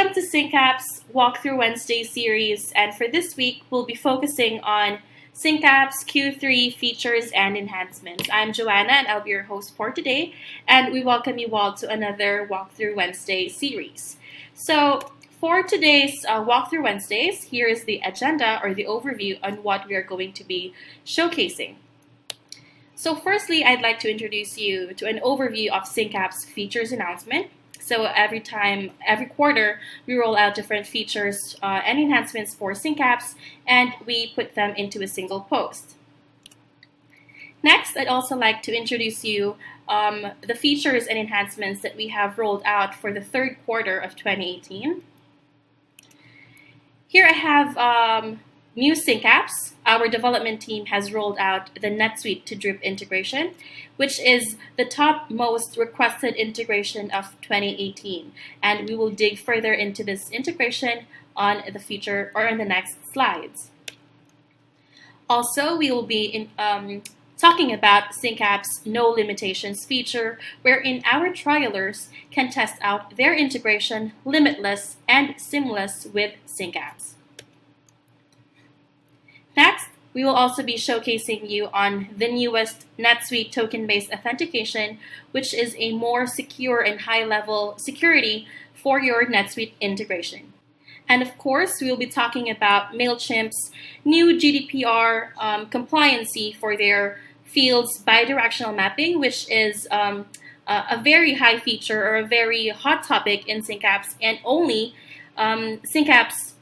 Welcome to SyncApps Walkthrough Wednesday series, and for this week, we'll be focusing on SyncApps Q3 features and enhancements. I'm Joanna, and I'll be your host for today, and we welcome you all to another Walkthrough Wednesday series. So, for today's Walkthrough Wednesdays, here is the agenda or the overview on what we are going to be showcasing. So, firstly, I'd like to introduce you to an overview of SyncApps Features Announcement. So every quarter, we roll out different features and enhancements for SyncApps, and we put them into a single post. Next, I'd also like to introduce you the features and enhancements that we have rolled out for the third quarter of 2018. Here I have new SyncApps. Our development team has rolled out the NetSuite to Drip integration, which is the top most requested integration of 2018. And we will dig further into this integration on the future or in the next slides. Also, we will be talking about SyncApps No Limitations feature, wherein our trialers can test out their integration limitless and seamless with SyncApps. Next, we will also be showcasing you on the newest NetSuite token-based authentication, which is a more secure and high-level security for your NetSuite integration. And of course, we will be talking about MailChimp's new GDPR compliancy for their fields bidirectional mapping, which is a very high feature or a very hot topic in SyncApps, and only SyncApps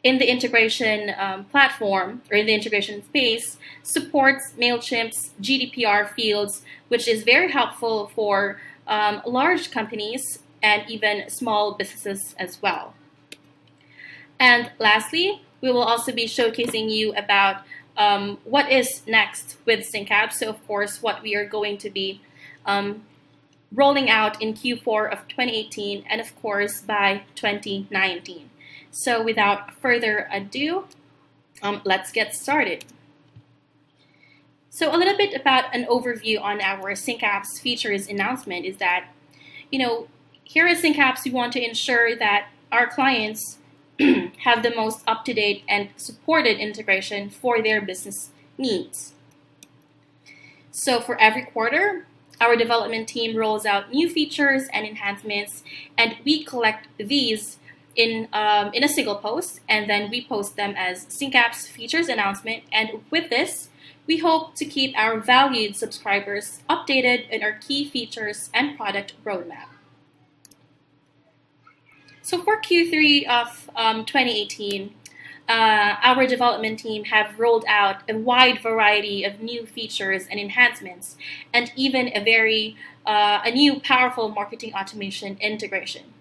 in the integration platform or in the integration space supports MailChimp's GDPR fields, which is very helpful for large companies and even small businesses as well. And lastly, we will also be showcasing you about what is next with SyncApps. So of course, what we are going to be rolling out in Q4 of 2018 and of course by 2019. So without further ado, let's get started. So a little bit about an overview on our SyncApps features announcement is that, here at SyncApps, we want to ensure that our clients have the most up-to-date and supported integration for their business needs. So for every quarter, our development team rolls out new features and enhancements, and we collect these in a single post, and then we post them as SyncApps Features Announcement. And with this, we hope to keep our valued subscribers updated in our key features and product roadmap. So for Q3 of 2018, our development team have rolled out a wide variety of new features and enhancements, and even a new powerful marketing automation integration.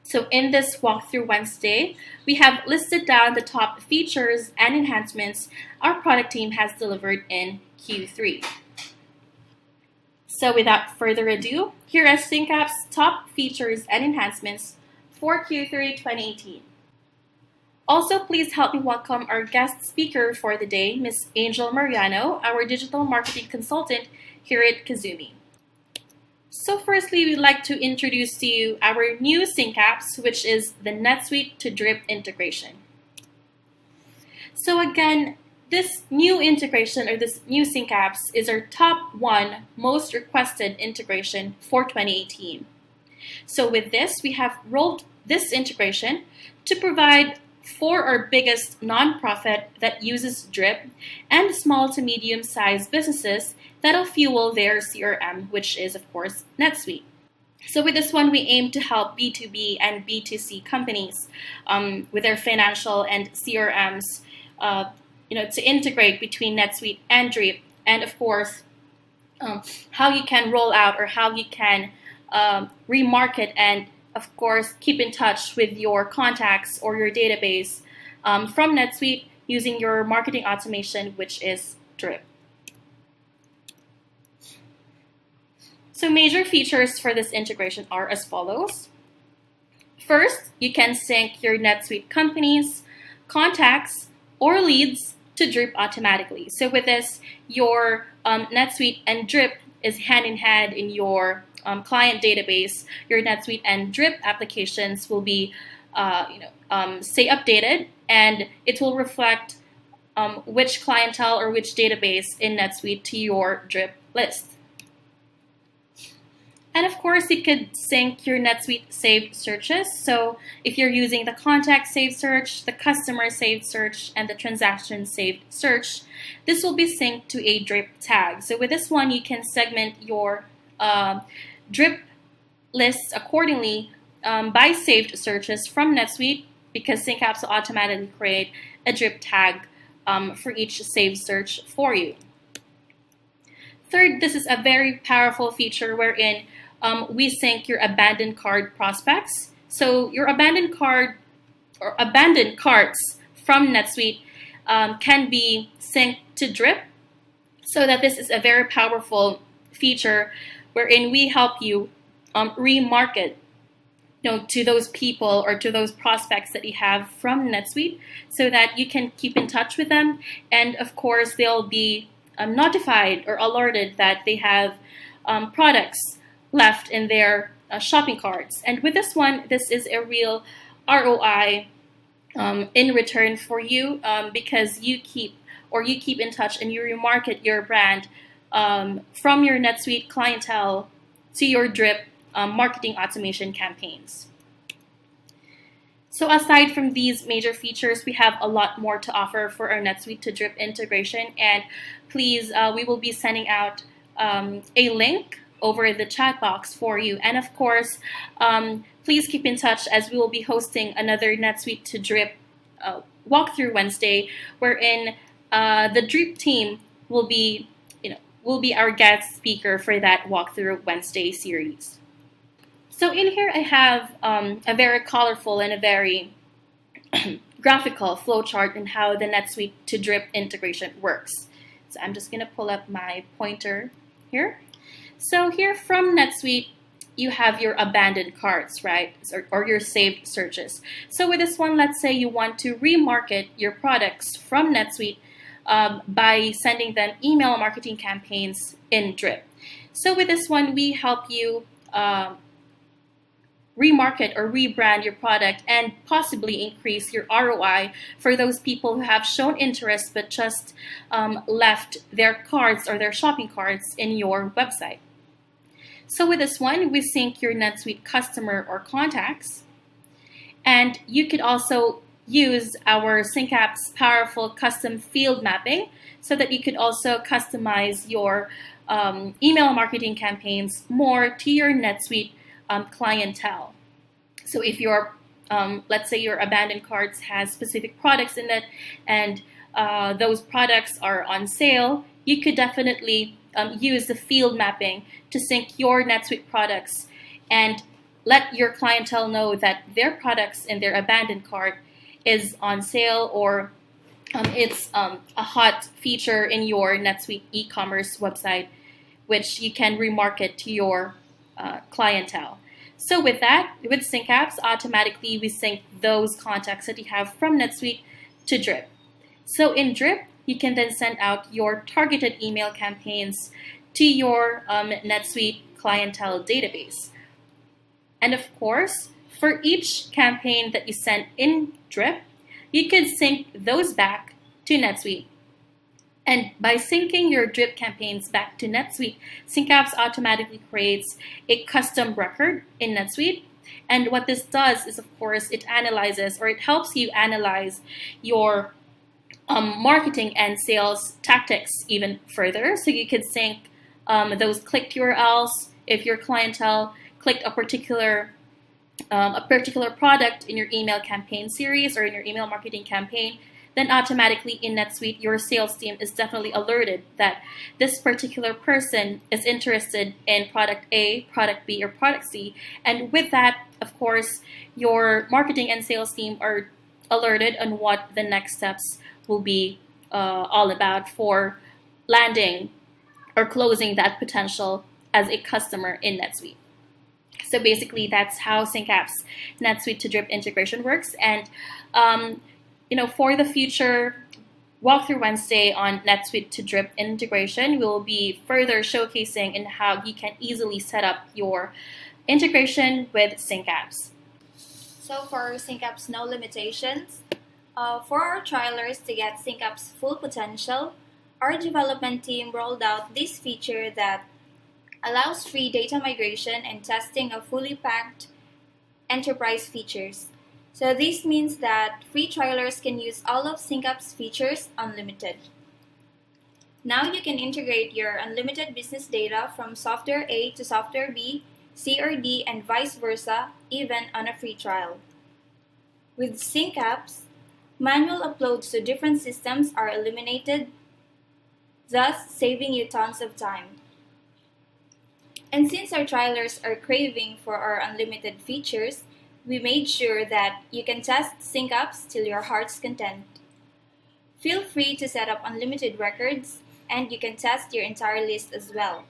So in this Walkthrough Wednesday, we have listed down the top features and enhancements our product team has delivered in Q3. So without further ado, here are SyncApps top features and enhancements for Q3 2018. Also, please help me welcome our guest speaker for the day, Ms. Angel Mariano, our digital marketing consultant here at Cazoomi. So firstly, we'd like to introduce to you our new SyncApps, which is the NetSuite to Drip integration. So again, this new integration or this new SyncApps is our top one most requested integration for 2018. So with this, we have rolled this integration to provide for our biggest nonprofit that uses Drip and small to medium-sized businesses that'll fuel their CRM, which is, of course, NetSuite. So with this one, we aim to help B2B and B2C companies with their financial and CRMs, to integrate between NetSuite and Drip, and of course, how you can roll out or how you can remarket and, of course, keep in touch with your contacts or your database from NetSuite using your marketing automation, which is Drip. So major features for this integration are as follows. First, you can sync your NetSuite companies, contacts, or leads to Drip automatically. So with this, your NetSuite and Drip is hand in hand in your client database, your NetSuite and Drip applications will be stay updated, and it will reflect which clientele or which database in NetSuite to your Drip list. And of course, you could sync your NetSuite saved searches. So if you're using the contact saved search, the customer saved search, and the transaction saved search, this will be synced to a Drip tag. So with this one, you can segment your Drip lists accordingly by saved searches from NetSuite, because SyncApps will automatically create a Drip tag for each saved search for you. Third, this is a very powerful feature wherein we sync your abandoned cart prospects. So your abandoned cart or abandoned carts from NetSuite can be synced to Drip, so that this is a very powerful feature wherein we help you remarket to those people or to those prospects that you have from NetSuite, so that you can keep in touch with them, and of course they'll be notified or alerted that they have products left in their shopping carts. And with this one, this is a real ROI in return for you, because you keep in touch and you remarket your brand from your NetSuite clientele to your Drip marketing automation campaigns. So aside from these major features, we have a lot more to offer for our NetSuite to Drip integration, and please, we will be sending out a link over the chat box for you. And of course, please keep in touch, as we will be hosting another NetSuite to Drip walkthrough Wednesday, wherein the Drip team will be our guest speaker for that walkthrough Wednesday series. So in here, I have a very colorful and a very graphical flowchart in how the NetSuite to Drip integration works. So I'm just going to pull up my pointer here. So here from NetSuite, you have your abandoned carts, right? Or your saved searches. So with this one, let's say you want to remarket your products from NetSuite by sending them email marketing campaigns in Drip. So with this one, we help you remarket or rebrand your product and possibly increase your ROI for those people who have shown interest but just left their carts or their shopping carts in your website. So with this one, we sync your NetSuite customer or contacts, and you could also use our SyncApps powerful custom field mapping so that you could also customize your email marketing campaigns more to your NetSuite clientele. So if your, let's say your abandoned carts has specific products in it, and those products are on sale, you could definitely use the field mapping to sync your NetSuite products and let your clientele know that their products in their abandoned cart is on sale, or it's a hot feature in your NetSuite e-commerce website, which you can remarket to your clientele. So with that, with SyncApps, automatically we sync those contacts that you have from NetSuite to Drip. So in Drip, you can then send out your targeted email campaigns to your NetSuite clientele database. And of course, for each campaign that you send in Drip, you can sync those back to NetSuite. And by syncing your Drip campaigns back to NetSuite, SyncApps automatically creates a custom record in NetSuite. And what this does is, of course, it analyzes, or it helps you analyze your marketing and sales tactics even further. So you could sync those clicked URLs. If your clientele clicked a particular product in your email campaign series or in your email marketing campaign, then automatically in NetSuite, your sales team is definitely alerted that this particular person is interested in product A, product B, or product C. And with that, of course, your marketing and sales team are alerted on what the next steps will be all about for landing or closing that potential as a customer in NetSuite. So basically, that's how SyncApps NetSuite to Drip integration works. And for the future Walkthrough Wednesday on NetSuite to Drip integration, we will be further showcasing in how you can easily set up your integration with SyncApps. So for SyncApps No Limitations, for our trialers to get SyncApps full potential, our development team rolled out this feature that allows free data migration and testing of fully packed enterprise features. So this means that free trialers can use all of SyncApps features unlimited. Now you can integrate your unlimited business data from software A to software B, C or D, and vice versa, even on a free trial. With SyncApps, manual uploads to different systems are eliminated, thus saving you tons of time. And since our trialers are craving for our unlimited features, we made sure that you can test SyncApps till your heart's content. Feel free to set up unlimited records, and you can test your entire list as well.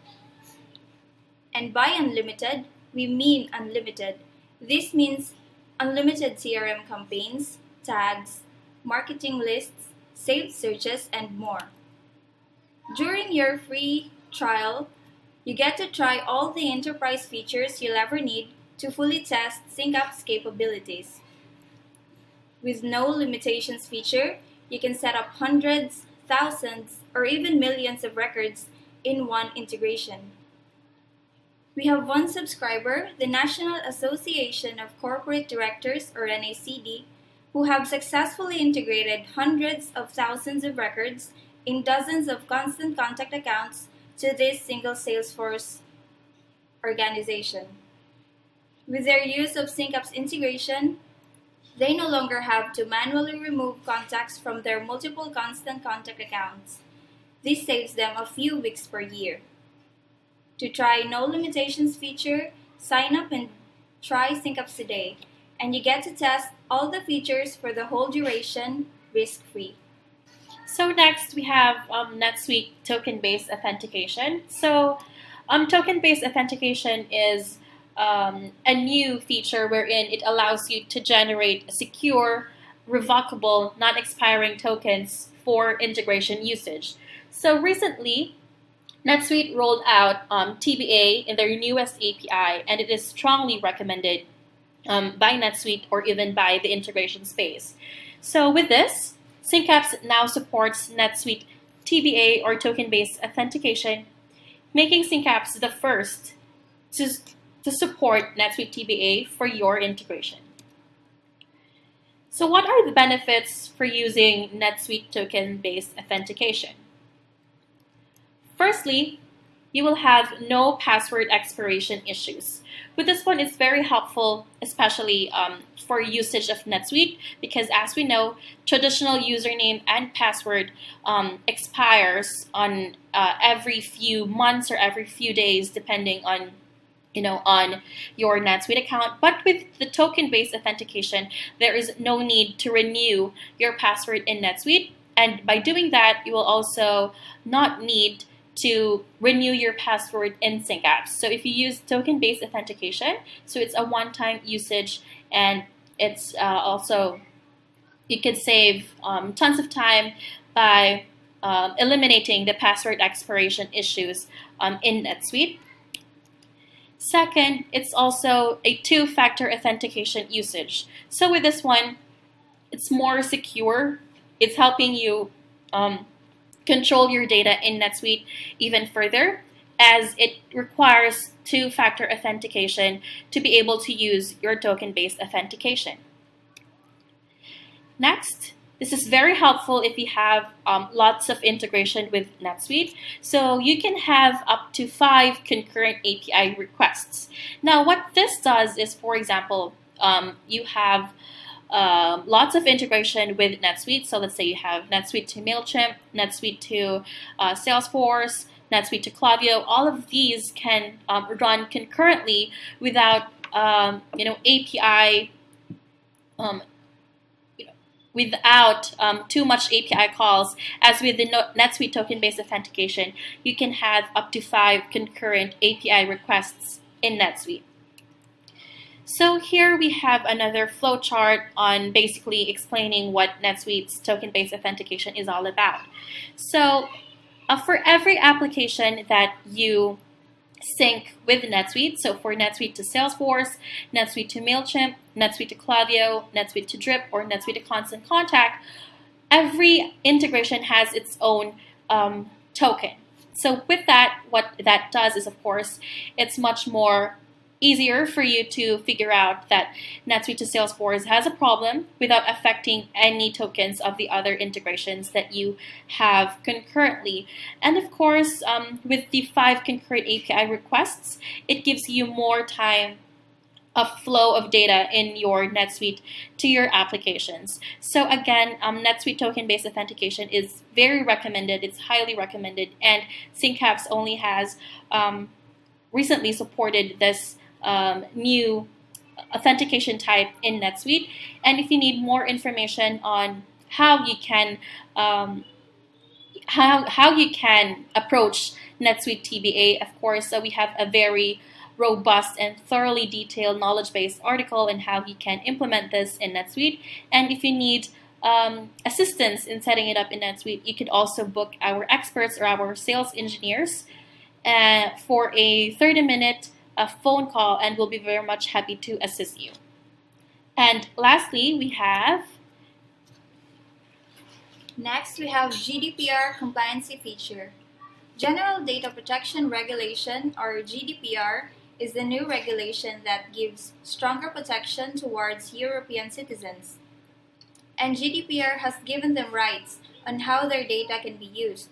And by unlimited, we mean unlimited. This means unlimited CRM campaigns, tags, marketing lists, saved searches, and more. During your free trial, you get to try all the enterprise features you'll ever need to fully test SyncApps capabilities. With no limitations feature, you can set up hundreds, thousands, or even millions of records in one integration. We have one subscriber, the National Association of Corporate Directors, or NACD, who have successfully integrated hundreds of thousands of records in dozens of constant contact accounts to this single Salesforce organization. With their use of SyncApps integration, they no longer have to manually remove contacts from their multiple constant contact accounts. This saves them a few weeks per year. To try No Limitations feature, sign up and try SyncApps today, and you get to test all the features for the whole duration, risk-free. So next we have NetSuite token-based authentication. So token-based authentication is a new feature wherein it allows you to generate secure, revocable, non-expiring tokens for integration usage. So recently, NetSuite rolled out TBA in their newest API, and it is strongly recommended by NetSuite or even by the integration space. So with this, SyncApps now supports NetSuite TBA or token-based authentication, making SyncApps the first to support NetSuite TBA for your integration. So what are the benefits for using NetSuite token-based authentication? Firstly, you will have no password expiration issues. With this one, it's very helpful, especially for usage of NetSuite, because as we know, traditional username and password expires on every few months or every few days, depending on on your NetSuite account. But with the token-based authentication, there is no need to renew your password in NetSuite. And by doing that, you will also not need to renew your password in SyncApps. So if you use token-based authentication, so it's a one-time usage, and it's also, you could save tons of time by eliminating the password expiration issues in NetSuite. Second, it's also a two-factor authentication usage. So with this one, it's more secure. It's helping you control your data in NetSuite even further, as it requires two-factor authentication to be able to use your token-based authentication. Next, this is very helpful if you have lots of integration with NetSuite. So you can have up to 5 concurrent API requests. Now, what this does is, for example, you have lots of integration with NetSuite. So let's say you have NetSuite to MailChimp, NetSuite to Salesforce, NetSuite to Klaviyo. All of these can run concurrently without API without too much API calls. As with the NetSuite token-based authentication, you can have up to 5 concurrent API requests in NetSuite. So here we have another flowchart on basically explaining what NetSuite's token-based authentication is all about. So for every application that you sync with NetSuite, so for NetSuite to Salesforce, NetSuite to MailChimp, NetSuite to Klaviyo, NetSuite to Drip, or NetSuite to Constant Contact, every integration has its own token. So with that, what that does is, of course, it's much more easier for you to figure out that NetSuite to Salesforce has a problem without affecting any tokens of the other integrations that you have concurrently. And of course, with the 5 concurrent API requests, it gives you more time of flow of data in your NetSuite to your applications. So again, NetSuite token-based authentication is very recommended. It's highly recommended, and SyncApps only has recently supported this new authentication type in NetSuite. And if you need more information on how you can approach NetSuite TBA, of course, we have a very robust and thoroughly detailed knowledge-based article on how you can implement this in NetSuite. And if you need assistance in setting it up in NetSuite, you could also book our experts or our sales engineers for a 30-minute phone call, and we'll be very much happy to assist you. And lastly, we have GDPR compliancy feature. General Data Protection Regulation, or GDPR, is the new regulation that gives stronger protection towards European citizens. And GDPR has given them rights on how their data can be used.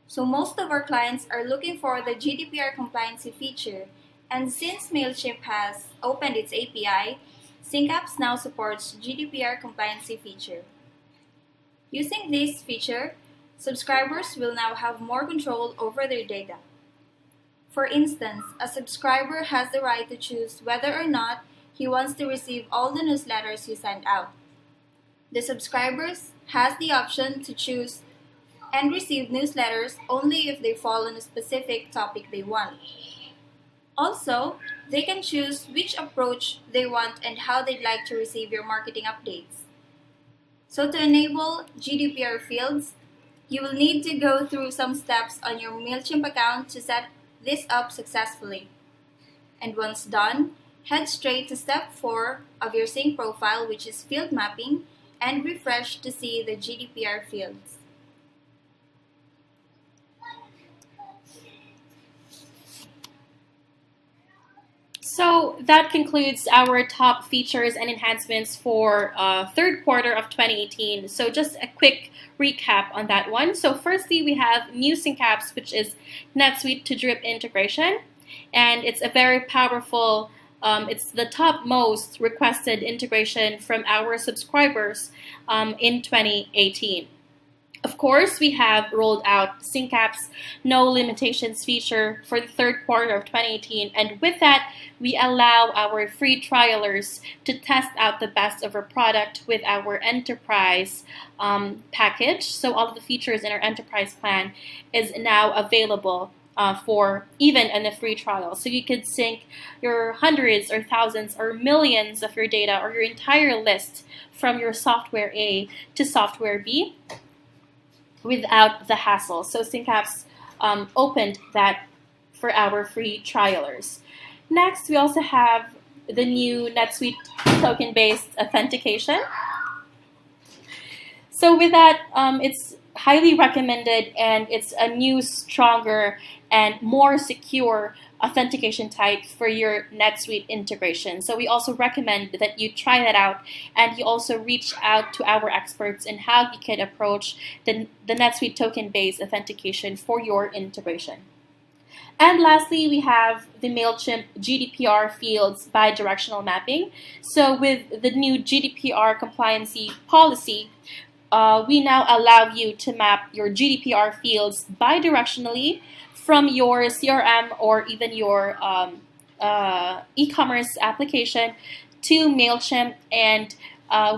So most of our clients are looking for the GDPR compliancy feature, and since MailChimp has opened its API, SyncApps now supports GDPR compliancy feature. Using this feature, subscribers will now have more control over their data. For instance, a subscriber has the right to choose whether or not he wants to receive all the newsletters you send out. The subscribers has the option to choose and receive newsletters only if they fall on a specific topic they want. Also, they can choose which approach they want and how they'd like to receive your marketing updates. So to enable GDPR fields, you will need to go through some steps on your MailChimp account to set this up successfully. And once done, head straight to step 4 of your Sync profile, which is field mapping, and refresh to see the GDPR fields. So that concludes our top features and enhancements for third quarter of 2018. So just a quick recap on that one. So firstly, we have new SyncApps, which is NetSuite to Drip integration. And it's a very powerful, it's the top most requested integration from our subscribers in 2018. Of course, we have rolled out SyncApps No Limitations feature for the third quarter of 2018, and with that, we allow our free trialers to test out the best of our product with our enterprise package. So all of the features in our enterprise plan is now available for even in a free trial. So you could sync your hundreds or thousands or millions of your data or your entire list from your software A to software B without the hassle. So SyncApps opened that for our free trialers. Next, we also have the new NetSuite token-based authentication. So with that, it's highly recommended, and it's a new, stronger, and more secure authentication type for your NetSuite integration. So we also recommend that you try that out, and you also reach out to our experts in how you can approach the NetSuite token-based authentication for your integration. And lastly, we have the MailChimp GDPR fields bidirectional mapping. So with the new GDPR compliancy policy, we now allow you to map your GDPR fields bidirectionally from your CRM or even your e-commerce application to MailChimp. And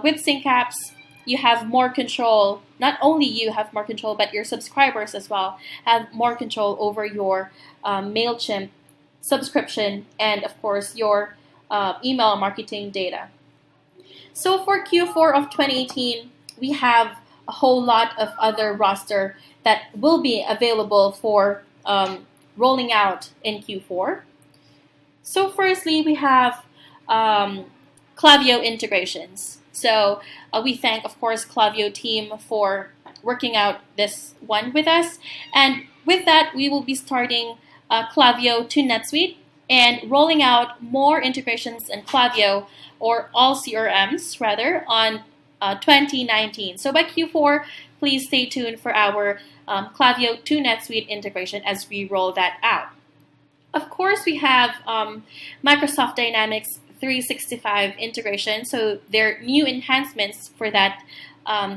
with SyncApps, you have more control. Not only you have more control, but your subscribers as well have more control over your MailChimp subscription and, of course, your email marketing data. So for Q4 of 2018, we have a whole lot of other roster that will be available for rolling out in Q4. So firstly, we have Klaviyo integrations. So we thank, of course, Klaviyo team for working out this one with us. And with that, we will be starting Klaviyo to NetSuite and rolling out more integrations in Klaviyo, or all CRMs rather, on 2019. So by Q4, please stay tuned for our Klaviyo to NetSuite integration as we roll that out. Of course, we have Microsoft Dynamics 365 integration. So there are new enhancements for that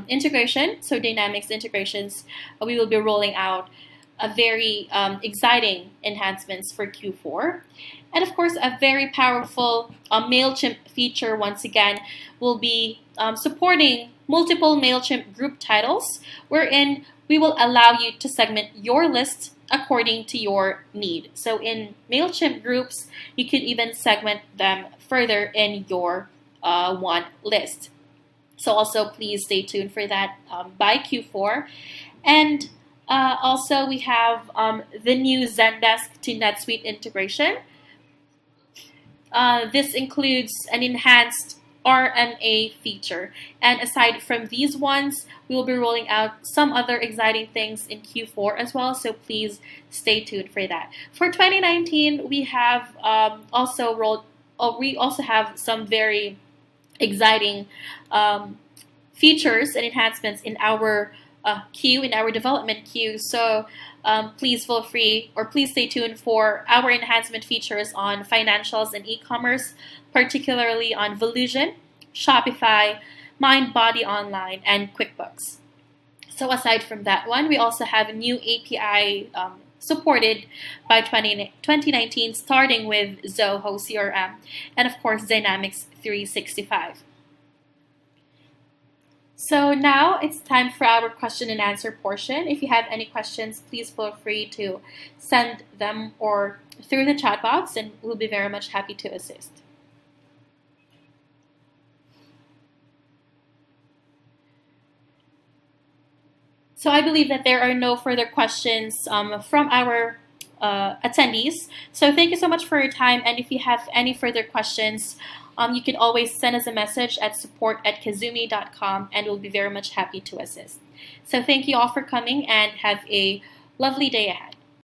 integration. So Dynamics integrations, we will be rolling out a very exciting enhancements for Q4. And of course, a very powerful MailChimp feature, once again, will be supporting multiple MailChimp group titles, wherein we will allow you to segment your list according to your need. So in MailChimp groups, you could even segment them further in your one list. So also please stay tuned for that by Q4. And also we have the new Zendesk to NetSuite integration. This includes an enhanced RMA feature. And aside from these ones, we will be rolling out some other exciting things in Q4 as well, so please stay tuned for that. For 2019, we have we also have some very exciting features and enhancements in our queue, in our development queue. So please feel free, or please stay tuned for our enhancement features on financials and e-commerce, particularly on Volusion, Shopify, MindBody Online, and QuickBooks. So aside from that one, we also have a new API supported by 2019, starting with Zoho CRM, and of course Dynamics 365. So now it's time for our question and answer portion. If you have any questions, please feel free to send them or through the chat box, and we'll be very much happy to assist. So I believe that there are no further questions from our attendees. So thank you so much for your time. And if you have any further questions, you can always send us a message at support@cazoomi.com, and we'll be very much happy to assist. So thank you all for coming, and have a lovely day ahead.